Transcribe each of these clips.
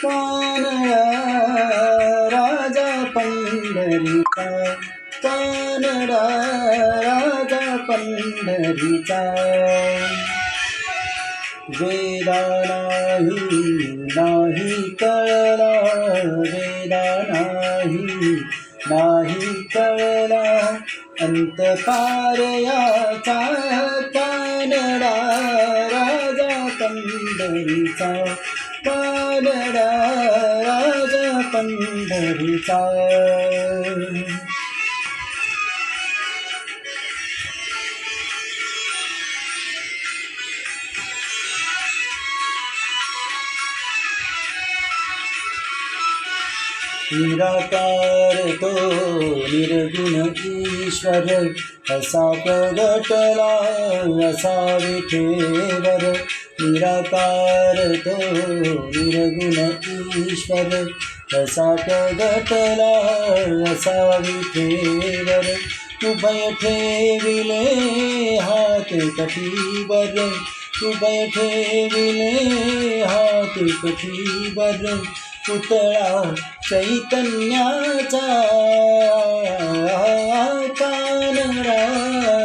कानडा राजा पंढरीचा, कानडा राजा पंढरीचा. वेदा नाही कळला, वेदा नाही कळला अंतकार याचा. कानडा राजा पंढरीचा, कानडा राजा पंढरीचा. निराकार तो निर्गुण ईश्वर, असा प्रगटला असा विठेवर. निराकार तो निर्गुण ईश्वर, असा प्रगटला असा विठेवर. उभय ठेविले हात कटीवर, उभय ठेविले हात कटीवर. पुतळा चैतन्याचा, कानडा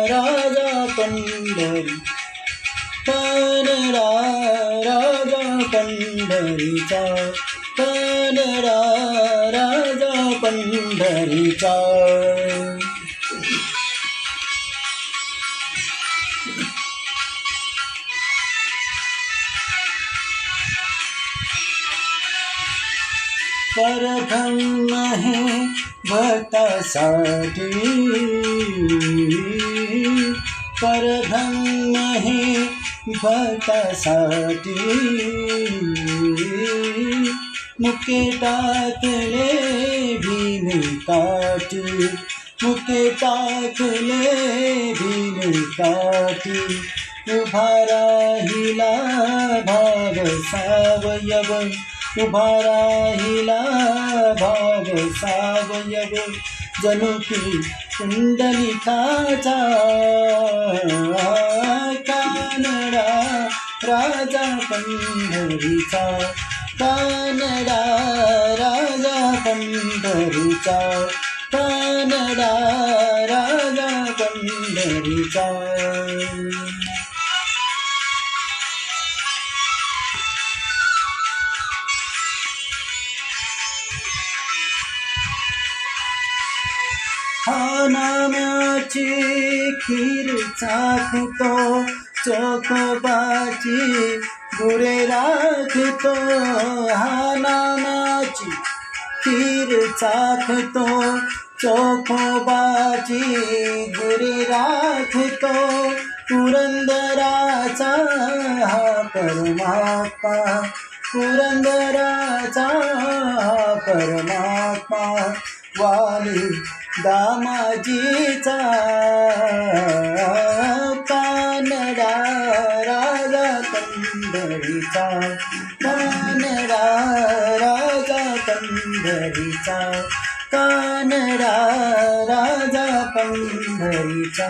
राजा पंढरी, कानडा राजा पंढरीचा, कानडा राजा पंढरीचा. परब्रह्म है भक्तासाठी, परब्रह्म है भक्तासाठी. मुकेटातले भीम काठी, मुकेटातले भीम काठी. उभा राहिला भाव सावयव, उभा राहिला भाव सावयव. जणू की कुंडलिकाचा, कानडा राजा पंढरीचा, कानडा राजा पंढरीचा, कानडा राजा पंढरीचा. हा नाम्याची खीर चाखतो, चोखोबाची गुरे राखतो. हा नाम्याची खीर चाखतो, चोखोबाची गुरे राखतो. पुरंदराचा हा परमात्मा, पुरंदराचा हा परमात्मा. वाली दामाजीचा, कानडा राजा पंढरीचा, कानडा राजा पंढरीचा, कानडा राजा पंढरीचा.